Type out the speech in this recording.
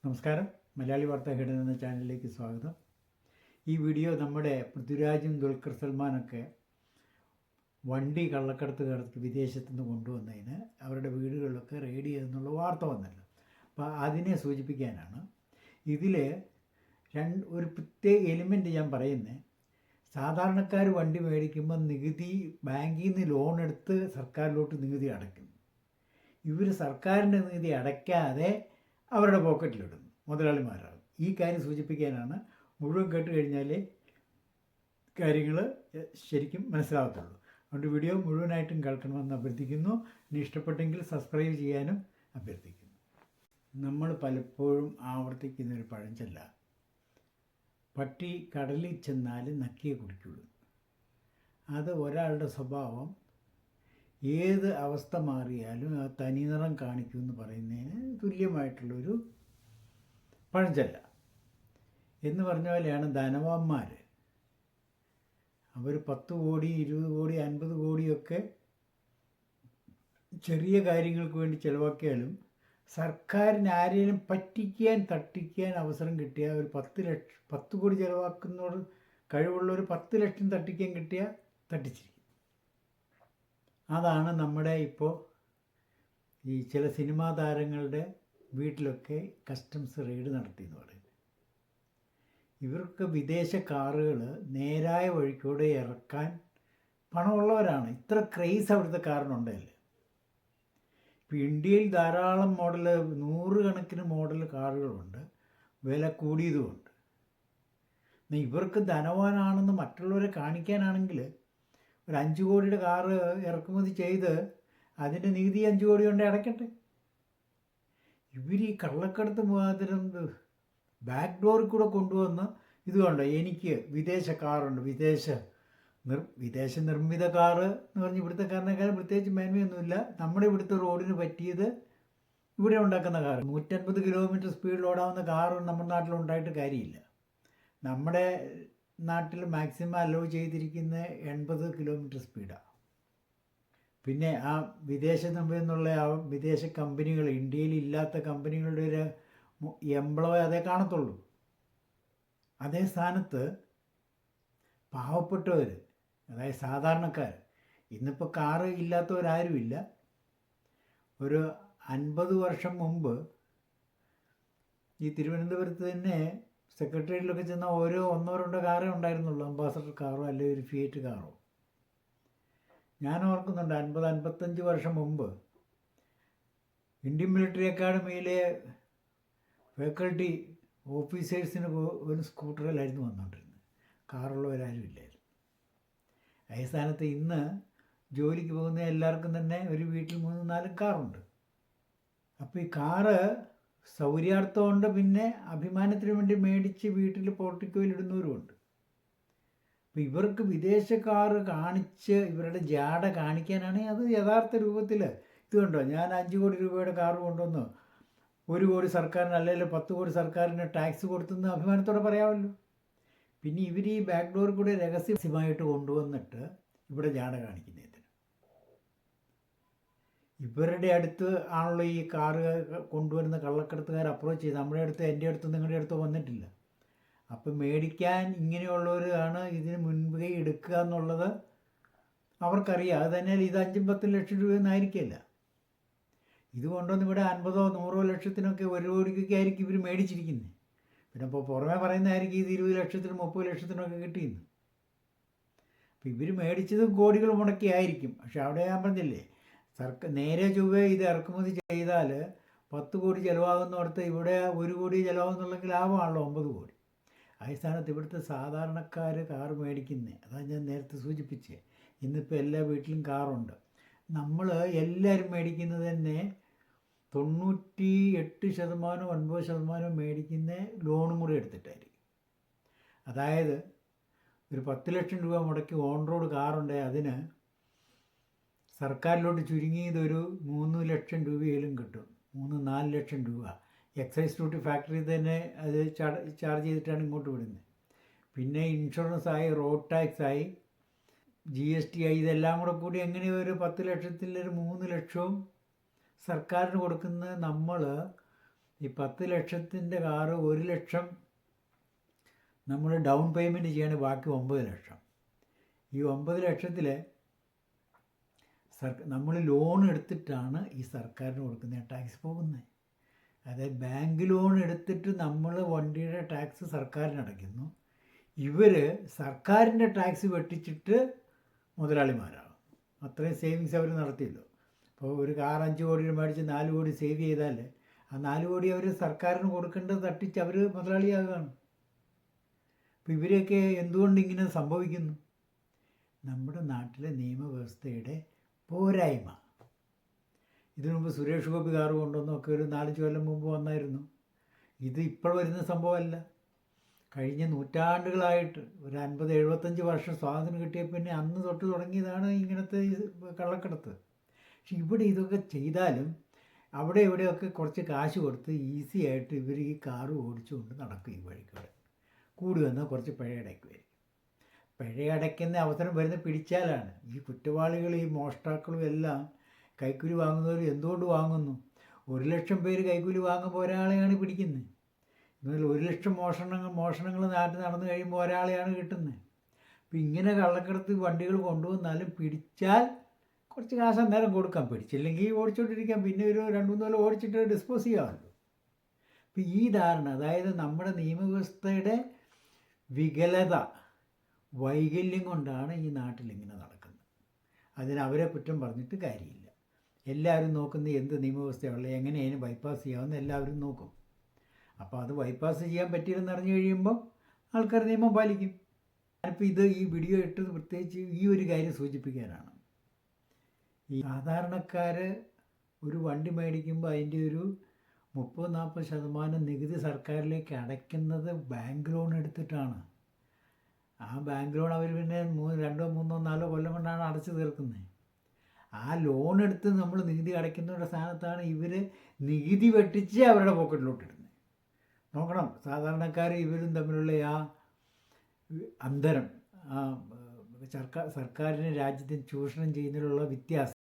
നമസ്കാരം. മലയാളി വാർത്താ ഹെഡ് എന്ന ചാനലിലേക്ക് സ്വാഗതം. ഈ വീഡിയോ നമ്മുടെ പൃഥ്വിരാജും ദുൽഖർ സൽമാനൊക്കെ വണ്ടി കള്ളക്കടത്ത് നടത്തി വിദേശത്തു നിന്ന് കൊണ്ടുവന്നതിന് അവരുടെ വീടുകളിലൊക്കെ റെയ്ഡ് ചെയ്തെന്നുള്ള വാർത്ത വന്നല്ലോ. അപ്പോൾ അതിനെ സൂചിപ്പിക്കാനാണ് ഇതിൽ ഒരു പ്രത്യേക എലിമെൻ്റ് ഞാൻ പറയുന്നത്. സാധാരണക്കാർ വണ്ടി മേടിക്കുമ്പോൾ നികുതി ബാങ്കിൽ നിന്ന് ലോൺ എടുത്ത് സർക്കാരിലോട്ട് നികുതി അടയ്ക്കുന്നു. ഇവർ സർക്കാരിൻ്റെ നികുതി അടയ്ക്കാതെ അവരുടെ പോക്കറ്റിലിടുന്നു, മുതലാളിമാരാണ്. ഈ കാര്യം സൂചിപ്പിക്കാനാണ്. മുഴുവൻ കേട്ട് കഴിഞ്ഞാലേ കാര്യങ്ങൾ ശരിക്കും മനസ്സിലാകത്തുള്ളൂ. അതുകൊണ്ട് വീഡിയോ മുഴുവനായിട്ടും കേൾക്കണമെന്ന് അഭ്യർത്ഥിക്കുന്നു. ഇനി ഇഷ്ടപ്പെട്ടെങ്കിൽ സബ്സ്ക്രൈബ് ചെയ്യാനും അഭ്യർത്ഥിക്കുന്നു. നമ്മൾ പലപ്പോഴും ആവർത്തിക്കുന്നൊരു പഴഞ്ചൊല്ല, പട്ടി കടലിൽ ചെന്നാലും നക്കിയേ കുടിക്കുള്ളൂ. അത് ഒരാളുടെ സ്വഭാവം ഏത് അവസ്ഥ മാറിയാലും ആ തനിനിറം കാണിക്കുമെന്ന് പറയുന്നതിന് തുല്യമായിട്ടുള്ളൊരു പഴഞ്ചൊല്ല. എന്ന് പറഞ്ഞ പോലെയാണ് ധനവാന്മാർ. അവർ 10 കോടി 20 കോടി 50 കോടിയൊക്കെ ചെറിയ കാര്യങ്ങൾക്ക് വേണ്ടി ചിലവാക്കിയാലും സർക്കാരിന് ആരെങ്കിലും പറ്റിക്കാൻ തട്ടിക്കാൻ അവസരം കിട്ടിയാൽ ഒരു 10 കോടി ചിലവാക്കുന്നതോട് കഴിവുള്ളൊരു 10 ലക്ഷം തട്ടിക്കാൻ കിട്ടിയാൽ തട്ടിച്ചിരിക്കും. അതാണ് നമ്മുടെ ഇപ്പോൾ ഈ ചില സിനിമാ താരങ്ങളുടെ വീട്ടിലൊക്കെ കസ്റ്റംസ് റെയ്ഡ് നടത്തി എന്ന് പറയുന്നത്. ഇവർക്ക് വിദേശ കാറുകൾ നേരായ വഴിക്കൂടെ ഇറക്കാൻ പണമുള്ളവരാണ്. ഇത്ര ക്രേസ് അവിടുത്തെ കാറിനുണ്ടല്ലേ. ഇപ്പോൾ ഇന്ത്യയിൽ ധാരാളം മോഡൽ, 100 കണക്കിന് മോഡൽ കാറുകളുണ്ട്, വില കൂടിയതുമുണ്ട്. ഇവർക്ക് ധനവാനാണെന്ന് മറ്റുള്ളവരെ കാണിക്കാനാണെങ്കിൽ ഒരു 5 കോടിയുടെ കാറ് ഇറക്കുമതി ചെയ്ത് അതിൻ്റെ നികുതി 5 കോടി കൊണ്ട് അടയ്ക്കട്ടെ. ഇവർ ഈ കള്ളക്കടത്ത് മുഖാന്തരം ബാക്ക് ഡോറിൽ കൂടെ കൊണ്ടുവന്ന് ഇതുകൊണ്ട് എനിക്ക് വിദേശ കാറുണ്ട്, വിദേശ നിർമ്മിത കാറ് എന്ന് പറഞ്ഞ് ഇവിടുത്തെ കാറിനേക്കാളും പ്രത്യേകിച്ച് മേന്മയൊന്നുമില്ല. നമ്മുടെ ഇവിടുത്തെ റോഡിന് പറ്റിയത് ഇവിടെ ഉണ്ടാക്കുന്ന കാറ്. 150 കിലോമീറ്റർ സ്പീഡിൽ ഓടാവുന്ന കാറ് നമ്മുടെ നാട്ടിലുണ്ടായിട്ട് കാര്യമില്ല. നമ്മുടെ നാട്ടിൽ മാക്സിമം അലോ ചെയ്തിരിക്കുന്ന 80 കിലോമീറ്റർ സ്പീഡാണ്. പിന്നെ ആ വിദേശത്ത് നിന്നുള്ള ആ വിദേശ കമ്പനികൾ, ഇന്ത്യയിൽ ഇല്ലാത്ത കമ്പനികളുടെ ഒരു എംപ്ലോയ് അതേ കാണത്തുള്ളൂ. അതേ സ്ഥാനത്ത് പാവപ്പെട്ടവർ, അതായത് സാധാരണക്കാർ, ഇന്നിപ്പോൾ കാറ് ഇല്ലാത്തവരാരുമില്ല. ഒരു 50 വർഷം മുമ്പ് ഈ തിരുവനന്തപുരത്ത് തന്നെ സെക്രട്ടേറിയറ്റിലൊക്കെ ചെന്നാൽ ഓരോ 1-2 കാറേ ഉണ്ടായിരുന്നുള്ളൂ, അംബാസഡർ കാറോ അല്ലെങ്കിൽ ഒരു ഫിയറ്റ് കാറോ. ഞാൻ ഓർക്കുന്നുണ്ട് 50-55 വർഷം മുമ്പ് ഇന്ത്യൻ മിലിറ്ററി അക്കാഡമിയിലെ ഫാക്കൽറ്റി ഓഫീസേഴ്സിന് ഒരു സ്കൂട്ടറിലായിരുന്നു വന്നുകൊണ്ടിരുന്നത്. കാറുള്ളവരാരും ഇല്ലായിരുന്നു. അതേ സ്ഥാനത്ത് ഇന്ന് ജോലിക്ക് പോകുന്ന എല്ലാവർക്കും തന്നെ ഒരു വീട്ടിൽ 3-4 കാറുണ്ട്. അപ്പോൾ ഈ കാറ് സൗകര്യാർത്ഥമുണ്ട്, പിന്നെ അഭിമാനത്തിന് വേണ്ടി മേടിച്ച് വീട്ടിൽ പോർട്ടിക്കോയിൽ ഇടുന്നവരുമുണ്ട്. അപ്പോൾ ഇവർക്ക് വിദേശ കാറ് കാണിച്ച് ഇവരുടെ ജാട കാണിക്കാനാണെങ്കിൽ അത് യഥാർത്ഥ രൂപത്തിൽ ഇത് കണ്ടോ, ഞാൻ 5 കോടി രൂപയുടെ കാറ് കൊണ്ടുവന്നു, 1 കോടി സർക്കാരിന് അല്ലെങ്കിൽ 10 കോടി സർക്കാരിന് ടാക്സ് കൊടുത്തെന്ന് അഭിമാനത്തോടെ പറയാമല്ലോ. പിന്നെ ഇവർ ഈ ബാക്ക് ഡോറിൽ കൂടെ രഹസ്യമായിട്ട് കൊണ്ടുവന്നിട്ട് ഇവിടെ ജാട കാണിക്കുന്നതിന് ഇവരുടെ അടുത്ത് ആണല്ലോ ഈ കാറ് കൊണ്ടുവരുന്ന കള്ളക്കടത്തുകാർ അപ്രോച്ച് ചെയ്ത്. നമ്മുടെ അടുത്ത്, എൻ്റെ അടുത്ത്, നിങ്ങളുടെ അടുത്ത് വന്നിട്ടില്ല. അപ്പം മേടിക്കാൻ ഇങ്ങനെയുള്ളവരാണ് ഇതിന് മുൻകൈ എടുക്കുക എന്നുള്ളത് അവർക്കറിയാം. അത് തന്നെ ഇത് 5-10 ലക്ഷം രൂപയൊന്നും ആയിരിക്കില്ല. ഇത് കൊണ്ടുവന്ന് ഇവിടെ 50-100 ലക്ഷത്തിനൊക്കെ 1 കോടിക്കൊക്കെ ആയിരിക്കും ഇവർ മേടിച്ചിരിക്കുന്നത്. പിന്നെ ഇപ്പോൾ പുറമേ പറയുന്നതായിരിക്കും ഇത് 20 ലക്ഷത്തിനും 30 ലക്ഷത്തിനൊക്കെ കിട്ടിയെന്ന്. അപ്പം ഇവർ മേടിച്ചത് കോടികൾ മുടക്കി ആയിരിക്കും. പക്ഷെ അവിടെ ഞാൻ പറഞ്ഞില്ലേ, നേരെ ചൊവ്വേ ഇത് ഇറക്കുമതി ചെയ്താൽ 10 കോടി ചിലവാകുന്നിടത്ത് ഇവിടെ 1 കോടി ചിലവാകുന്നുണ്ടെങ്കിൽ ലാഭമാണല്ലോ 9 കോടി. അതേ സ്ഥാനത്ത് ഇവിടുത്തെ സാധാരണക്കാർ കാർ മേടിക്കുന്നത്, അതാണ് ഞാൻ നേരത്തെ സൂചിപ്പിച്ചത്. ഇന്നിപ്പോൾ എല്ലാ വീട്ടിലും കാറുണ്ട്. നമ്മൾ എല്ലാവരും മേടിക്കുന്നത് തന്നെ 98% 9% മേടിക്കുന്ന ലോണും കൂടി എടുത്തിട്ടായിരിക്കും. അതായത് ഒരു 10 ലക്ഷം രൂപ മുടക്കി ഓൺ റോഡ് കാറുണ്ടെങ്കിൽ അതിന് സർക്കാരിലോട്ട് ചുരുങ്ങിയതൊരു 3 ലക്ഷം രൂപയിലും കിട്ടും. 3-4 ലക്ഷം രൂപ എക്സൈസ് ഡ്യൂട്ടി ഫാക്ടറിയിൽ തന്നെ അത് ചാർജ് ചെയ്തിട്ടാണ് ഇങ്ങോട്ട് വിടുന്നത്. പിന്നെ ഇൻഷുറൻസ് ആയി, റോഡ് ടാക്സ് ആയി, GST ആയി, ഇതെല്ലാം കൂടി എങ്ങനെ ഒരു 10 ലക്ഷത്തിൽ ഒരു 3 ലക്ഷവും സർക്കാരിന് കൊടുക്കുന്ന നമ്മൾ ഈ 10 ലക്ഷത്തിൻ്റെ കാറ് 1 ലക്ഷം നമ്മൾ ഡൗൺ പേയ്മെൻറ്റ് ചെയ്യാണ്, ബാക്കി 9 ലക്ഷം. ഈ 9 ലക്ഷത്തിൽ നമ്മൾ ലോൺ എടുത്തിട്ടാണ് ഈ സർക്കാരിന് കൊടുക്കുന്ന ടാക്സ് പോകുന്നത്. അതായത് ബാങ്ക് ലോൺ എടുത്തിട്ട് നമ്മൾ വണ്ടിയുടെ ടാക്സ് സർക്കാരിന് അടയ്ക്കുന്നു. ഇവർ സർക്കാരിൻ്റെ ടാക്സ് വെട്ടിച്ചിട്ട് മുതലാളിമാരാകും. അത്രയും സേവിങ്സ് അവർ നടത്തിയല്ലോ. അപ്പോൾ ഒരു കാർ 5 കോടി മേടിച്ച് 4 കോടി സേവ് ചെയ്താൽ ആ 4 കോടി അവർ സർക്കാരിന് കൊടുക്കേണ്ടത് തട്ടിച്ച് അവർ മുതലാളിയാകുകയാണ്. അപ്പോൾ ഇവരെയൊക്കെ എന്തുകൊണ്ട് ഇങ്ങനെ സംഭവിക്കുന്നു? നമ്മുടെ നാട്ടിലെ നിയമവ്യവസ്ഥയുടെ പോരായ്മ. ഇതിനു മുമ്പ് സുരേഷ് ഗോപി കാറ് കൊണ്ടുവന്നൊക്കെ ഒരു 4-5 കൊല്ലം മുമ്പ് വന്നായിരുന്നു. ഇത് ഇപ്പോൾ വരുന്ന സംഭവമല്ല. കഴിഞ്ഞ നൂറ്റാണ്ടുകളായിട്ട് ഒരു 50-75 വർഷം സ്വാതന്ത്ര്യം കിട്ടിയ പിന്നെ അന്ന് തൊട്ട് തുടങ്ങിയതാണ് ഇങ്ങനത്തെ കള്ളക്കടത്ത്. പക്ഷെ ഇവിടെ ഇതൊക്കെ ചെയ്താലും അവിടെ ഇവിടെയൊക്കെ കുറച്ച് കാശ് കൊടുത്ത് ഈസി ആയിട്ട് ഇവർ ഈ കാറ് ഓടിച്ചുകൊണ്ട് നടക്കും. ഈ വഴിക്കൂടെ കൂടി വന്നാൽ കുറച്ച് പിഴ അടയ്ക്കുമായിരിക്കും. പിഴ അടയ്ക്കുന്ന അവസരം വരുന്ന പിടിച്ചാലാണ്. ഈ കുറ്റവാളികൾ, ഈ മോഷ്ടാക്കളും എല്ലാം കൈക്കൂലി വാങ്ങുന്നവർ എന്തുകൊണ്ട് വാങ്ങുന്നു? 1 ലക്ഷം പേര് കൈക്കൂലി വാങ്ങുമ്പോൾ ഒരാളെയാണ് പിടിക്കുന്നത്. എന്നാൽ 1 ലക്ഷം മോഷണങ്ങൾ നാട്ടിൽ നടന്നു കഴിയുമ്പോൾ ഒരാളെയാണ് കിട്ടുന്നത്. അപ്പം ഇങ്ങനെ കള്ളക്കടത്ത് വണ്ടികൾ കൊണ്ടുവന്നാലും പിടിച്ചാൽ കുറച്ച് കാശ് അന്നേരം കൊടുക്കാം. പിടിച്ചില്ലെങ്കിൽ ഓടിച്ചോണ്ടിരിക്കാം. പിന്നെ ഒരു 2-3 കൊല്ലം ഓടിച്ചിട്ട് ഡിസ്പോസ് ചെയ്യാമല്ലോ. അപ്പം ഈ ധാരണ, അതായത് നമ്മുടെ നിയമവ്യവസ്ഥയുടെ വികലത, വൈകല്യം കൊണ്ടാണ് ഈ നാട്ടിൽ ഇങ്ങനെ നടക്കുന്നത്. അതിന് അവരെ കുറ്റം പറഞ്ഞിട്ട് കാര്യമില്ല. എല്ലാവരും നോക്കുന്നത് എന്ത് നിയമവ്യവസ്ഥയുള്ള എങ്ങനെയാണ് ബൈപ്പാസ് ചെയ്യാമെന്ന് എല്ലാവരും നോക്കും. അപ്പോൾ അത് ബൈപ്പാസ് ചെയ്യാൻ പറ്റില്ലെന്ന് അറിഞ്ഞു കഴിയുമ്പോൾ ആൾക്കാർ നിയമം പാലിക്കും. ഞാനിപ്പോൾ ഈ വീഡിയോ ഇട്ടത് പ്രത്യേകിച്ച് ഈ ഒരു കാര്യം സൂചിപ്പിക്കാനാണ്. ഈ സാധാരണക്കാർ ഒരു വണ്ടി മേടിക്കുമ്പോൾ അതിൻ്റെ ഒരു 30-40% നികുതി സർക്കാരിലേക്ക് അടയ്ക്കുന്നത് ബാങ്ക് ലോൺ എടുത്തിട്ടാണ്. ആ ബാങ്ക് ലോൺ അവർ പിന്നെ 2-3-4 കൊല്ലം കൊണ്ടാണ് അടച്ചു തീർക്കുന്നത്. ആ ലോൺ എടുത്ത് നമ്മൾ നികുതി അടയ്ക്കുന്നവരുടെ സ്ഥാനത്താണ് ഇവർ നികുതി വെട്ടിച്ച് അവരുടെ പോക്കറ്റിലോട്ട് ഇടുന്നത്. നോക്കണം, സാധാരണക്കാർ ഇവരും തമ്മിലുള്ള ആ അന്തരം, സർക്കാരിനെ രാജ്യത്തിന് ചൂഷണം ചെയ്യുന്നതിലുള്ള വ്യത്യാസം.